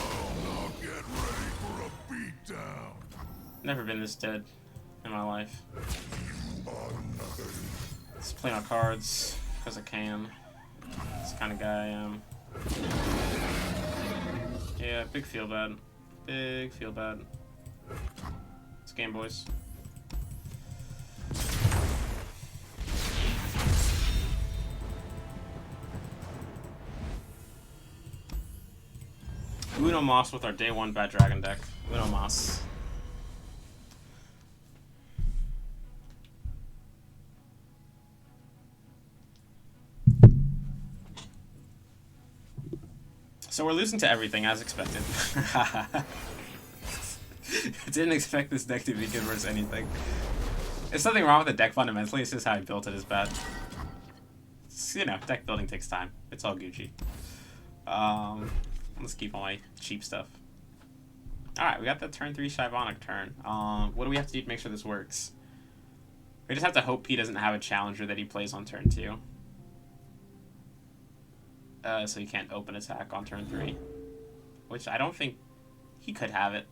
get ready for a beatdown. Never been this dead in my life. You are nothing. Let's play my cards because I can. That's the kind of guy I am. Yeah, big feel bad. Big feel bad. It's game, boys. Uno Moss with our day 1 Bad Dragon deck. Uno Moss. So we're losing to everything, as expected. Didn't expect this deck to be good versus anything. There's nothing wrong with the deck fundamentally, it's just how I built it is bad. It's, you know, deck building takes time. It's all Gucci. Let's keep all my cheap stuff. Alright, we got the turn 3 Shyvana turn. What do we have to do to make sure this works? We just have to hope he doesn't have a challenger that he plays on turn 2. So he can't open attack on turn 3. Which I don't think he could have it.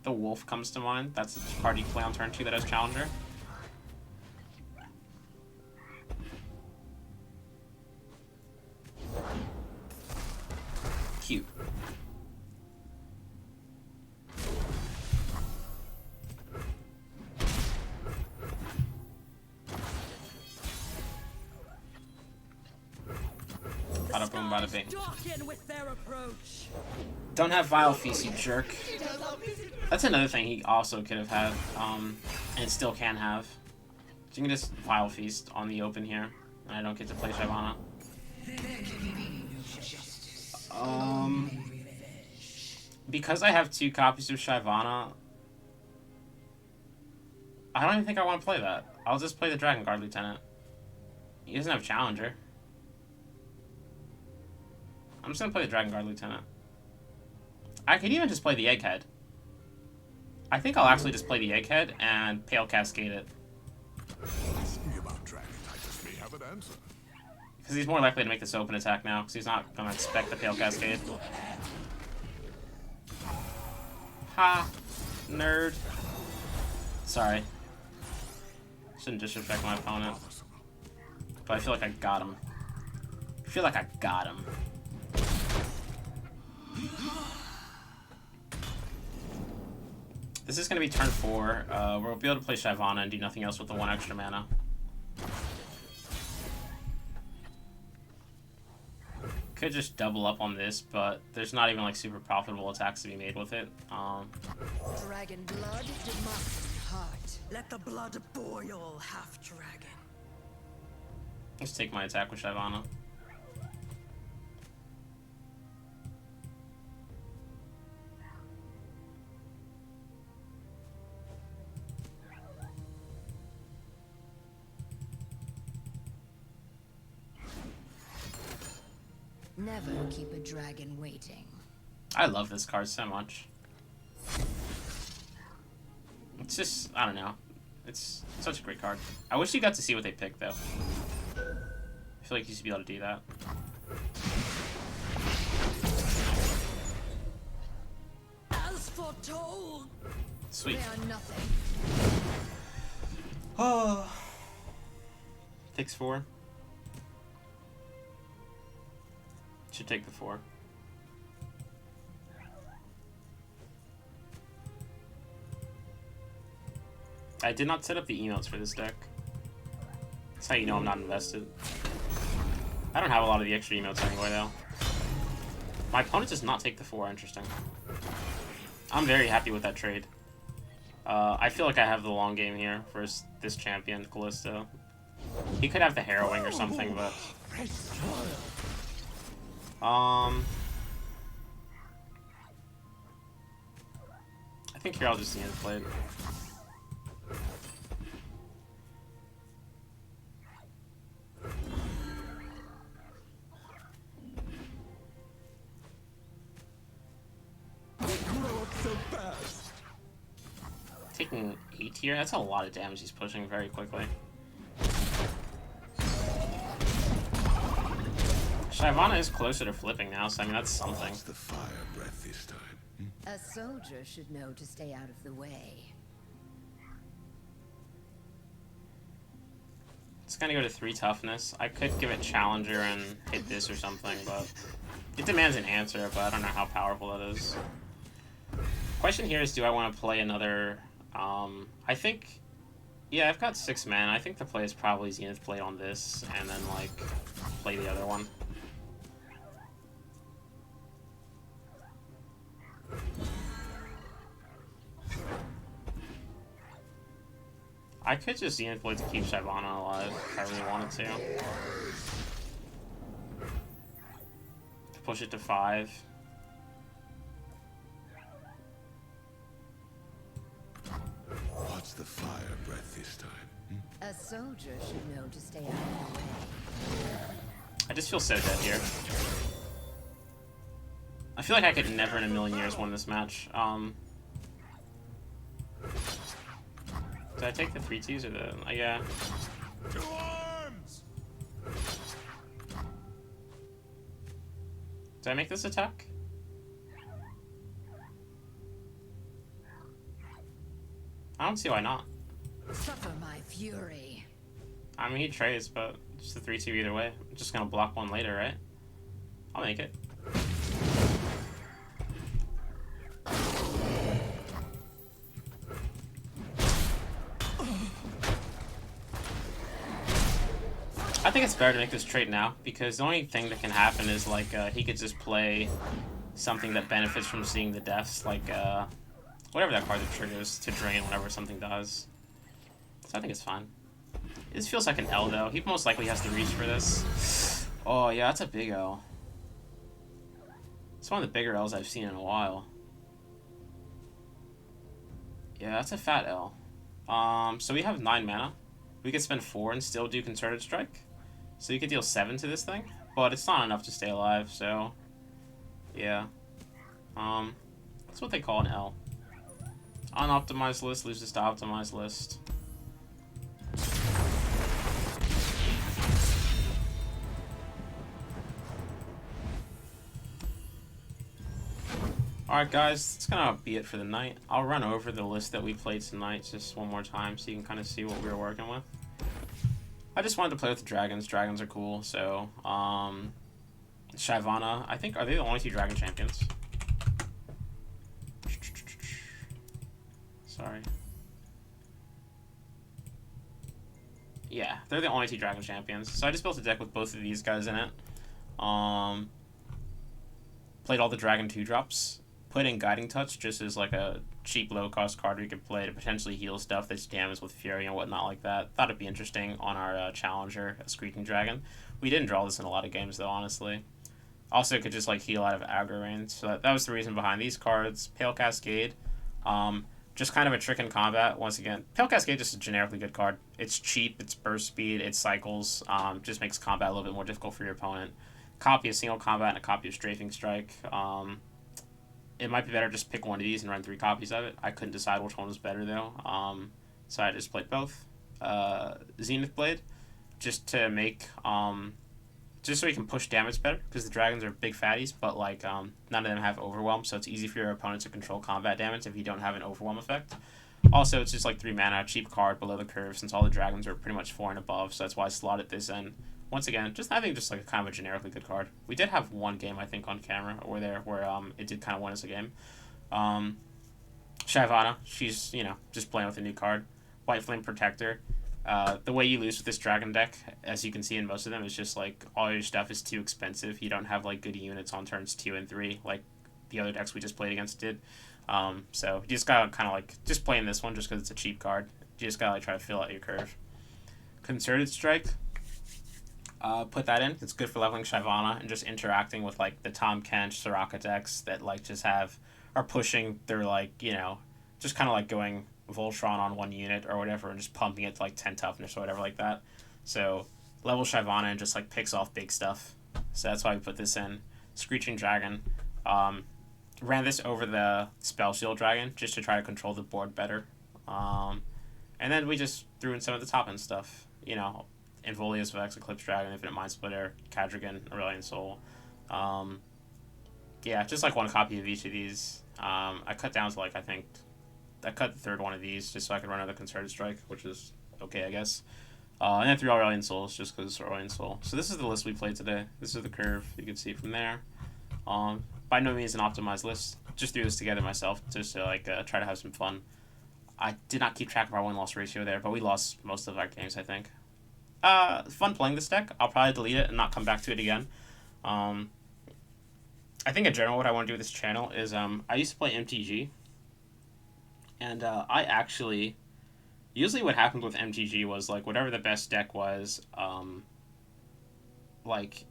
The wolf comes to mind. That's the card you play on turn 2 that has challenger. Cute. Bada boom, bada bing. Darken with their approach. Don't have Vile Feast, you jerk. That's another thing he also could have had, and still can have. So you can just Vile Feast on the open here, and I don't get to play Shyvana. Because I have 2 copies of Shyvana, I don't even think I want to play that. I'll just play the Dragon Guard Lieutenant. He doesn't have Challenger. I'm just gonna play the Dragon Guard Lieutenant. I could even just play the Egghead. I think I'll actually just play the Egghead and Pale Cascade it. Ask me about Dragon Titus may have an answer. Because he's more likely to make this open attack now, because he's not gonna expect the Pale Cascade. Ha! Nerd. Sorry. Shouldn't disrespect my opponent. But I feel like I got him. I feel like I got him. This is going to be turn 4. We'll be able to play Shyvana and do nothing else with the 1 extra mana. Could just double up on this, but there's not even like super profitable attacks to be made with it. Dragon blood demands heart. Let the blood boil, half dragon. Let's take my attack with Shyvana. Never keep a dragon waiting. I love this card so much. It's just, I don't know. It's such a great card. I wish you got to see what they picked, though. I feel like you should be able to do that. As foretold. Sweet. They are nothing. Oh. Takes 4. Should take the 4. I did not set up the emotes for this deck. That's how you know I'm not invested. I don't have a lot of the extra emotes anyway, though. My opponent does not take the 4. Interesting. I'm very happy with that trade. I feel like I have the long game here versus this champion, Callisto. He could have the Harrowing or something, but... I think here I'll just end play it. Taking 8 here, that's a lot of damage he's pushing very quickly. Shyvana is closer to flipping now, so I mean that's something. What's the fire breath this time? A soldier should know to stay out of the way. It's gonna go to 3 toughness. I could give it Challenger and hit this or something, but it demands an answer, but I don't know how powerful that is. Question here is, do I want to play another... I think... Yeah, I've got 6 mana. I think the play is probably Zenith Blade on this, and then, like, play the other one. I could just Zenith Blade to keep Shyvana alive if I really wanted to. Push it to 5. What's the fire breath this time? A soldier should know to stay out of the way. I just feel so dead here. I feel like I could never in a million years win this match. Did I take the 3-2s or the... yeah. To arms! Did I make this attack? I don't see why not. Suffer my fury. I mean, he trades, but just the 3-2 either way. I'm just gonna block one later, right? I'll make it. I think it's better to make this trade now, because the only thing that can happen is, like, he could just play something that benefits from seeing the deaths, like, whatever that card that triggers to drain whenever something does. So I think it's fine. This feels like an L, though. He most likely has to reach for this. Oh, yeah, that's a big L. It's one of the bigger L's I've seen in a while. Yeah, that's a fat L. So we have 9 mana. We could spend 4 and still do Concerted Strike. So you could deal 7 to this thing, but it's not enough to stay alive, so... yeah. That's what they call an L. Unoptimized list loses to optimized list. Alright guys, that's gonna be it for the night. I'll run over the list that we played tonight just one more time so you can kind of see what we were working with. I just wanted to play with the dragons. Dragons are cool, so, Shyvana, I think, are they the only 2 dragon champions? Sorry. Yeah, they're the only 2 dragon champions. So I just built a deck with both of these guys in it. Played all the dragon 2-drops. Put in Guiding Touch just as like a cheap low-cost card we could play to potentially heal stuff that's damaged with Fury and whatnot like that. Thought it'd be interesting on our Challenger, a Screeching Dragon. We didn't draw this in a lot of games though, honestly. Also could just like heal out of aggro range. So that was the reason behind these cards. Pale Cascade. Just kind of a trick in combat, once again. Pale Cascade is just a generically good card. It's cheap, it's burst speed, it cycles, just makes combat a little bit more difficult for your opponent. Copy of Single Combat and a copy of Strafing Strike. It might be better just pick one of these and run 3 copies of it. I couldn't decide which one was better though, so I just played both. Zenith Blade, just to make, just so you can push damage better, because the dragons are big fatties, but like none of them have Overwhelm, so it's easy for your opponent to control combat damage if you don't have an Overwhelm effect. Also, it's just like 3 mana, cheap card below the curve, since all the dragons are pretty much 4 and above, so that's why I slotted this in. Once again, I think just like a kind of a generically good card. We did have one game, I think, on camera or there where it did kind of win us a game. Shyvana, she's, you know, just playing with a new card. White Flame Protector. The way you lose with this dragon deck, as you can see in most of them, is just like all your stuff is too expensive. You don't have like good units on turns 2 and 3 like the other decks we just played against did. So you just gotta kind of like just playing this one just because it's a cheap card. You just gotta like try to fill out your curve. Concerted Strike. Put that in. It's good for leveling Shyvana and just interacting with like the Tom Kench, Soraka decks that like just are pushing their like, you know, just kind of like going Voltron on one unit or whatever and just pumping it to like 10 toughness or whatever like that. So level Shyvana and just like picks off big stuff. So that's why we put this in. Screeching Dragon. Ran this over the Spell Shield Dragon just to try to control the board better. And then we just threw in some of the top end stuff. You know, Involius Vex, Eclipse Dragon, Infinite Mind Splitter, Cadrigan, Aurelion Soul. Yeah, just like one copy of each of these. I cut down to like, I cut the 3rd one of these just so I could run another Concerted Strike, which is okay, I guess. And then 3 Aurelion Souls just because it's Aurelion Soul. So this is the list we played today. This is the curve. You can see from there. By no means an optimized list. Just threw this together myself just to like try to have some fun. I did not keep track of our win-loss ratio there, but we lost most of our games, I think. Fun playing this deck. I'll probably delete it and not come back to it again. I think in general what I want to do with this channel is I used to play MTG, and I actually usually what happened with MTG was like whatever the best deck was, like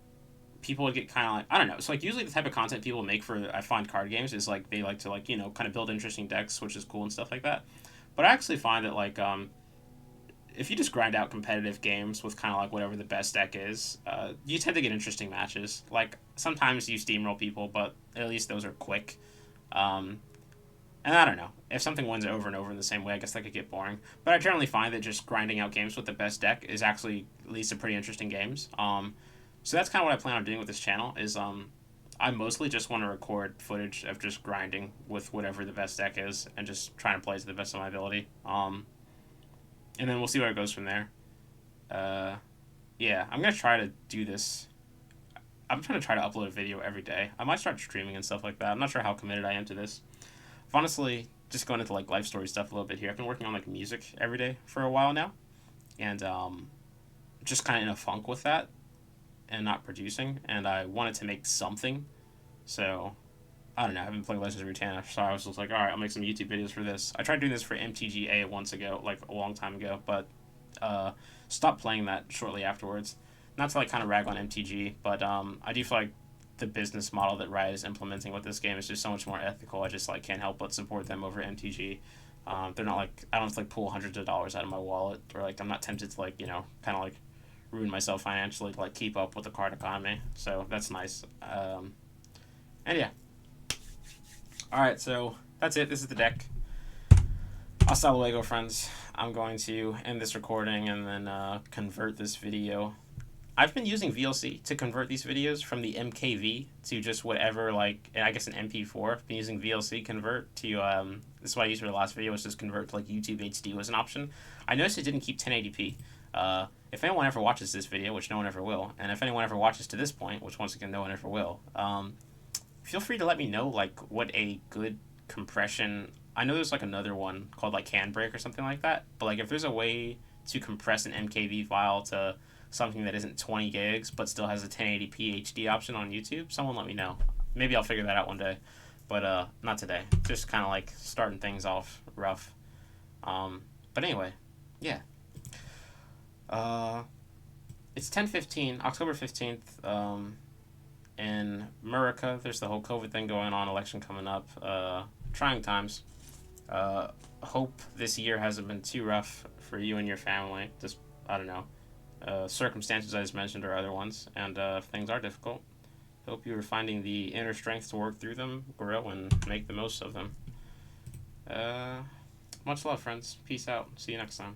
people would get kind of like, I don't know, so like usually the type of content people make for I find card games is like they like to like, you know, kind of build interesting decks, which is cool and stuff like that. But I actually find that like if you just grind out competitive games with kind of like whatever the best deck is, you tend to get interesting matches. Like, sometimes you steamroll people, but at least those are quick. And I don't know. If something wins over and over in the same way, I guess that could get boring. But I generally find that just grinding out games with the best deck is actually leads to pretty interesting games. So that's kind of what I plan on doing with this channel, is I mostly just want to record footage of just grinding with whatever the best deck is and just trying to play to the best of my ability. And then we'll see where it goes from there. Yeah, I'm going to try to do this. I'm trying to upload a video every day. I might start streaming and stuff like that. I'm not sure how committed I am to this. I've honestly just going into like life story stuff a little bit here. I've been working on like music every day for a while now. And just kind of in a funk with that and not producing, and I wanted to make something. So I don't know. I've been playing Legends of Runeterra, so I was just like, all right, I'll make some YouTube videos for this. I tried doing this for MTGA once ago, like a long time ago, but stopped playing that shortly afterwards. Not to like kind of rag on MTG, but I do feel like the business model that Riot is implementing with this game is just so much more ethical. I just like can't help but support them over MTG. They're not like, I don't have to like pull hundreds of dollars out of my wallet, or like I'm not tempted to like, you know, kind of like ruin myself financially to like keep up with the card economy. So that's nice. And yeah. Alright, so that's it. This is the deck. Hasta luego, friends. I'm going to end this recording and then convert this video. I've been using VLC to convert these videos from the MKV to just whatever, like, I guess an MP4. I've been using VLC convert to, this is what I used for the last video, was just convert to, like, YouTube HD was an option. I noticed it didn't keep 1080p. If anyone ever watches this video, which no one ever will, and if anyone ever watches to this point, which once again no one ever will, feel free to let me know, like, what a good compression... I know there's, like, another one called, like, Handbrake or something like that, but, like, if there's a way to compress an MKV file to something that isn't 20 gigs but still has a 1080p HD option on YouTube, someone let me know. Maybe I'll figure that out one day, but not today. Just kind of, like, starting things off rough. But anyway, yeah. It's 10/15, October 15th, in America. There's the whole COVID thing going on, election coming up, trying times. Hope this year hasn't been too rough for you and your family. Just, I don't know, circumstances I just mentioned or other ones, and if things are difficult, hope you are finding the inner strength to work through them, grow, and make the most of them. Much love, friends. Peace out. See you next time.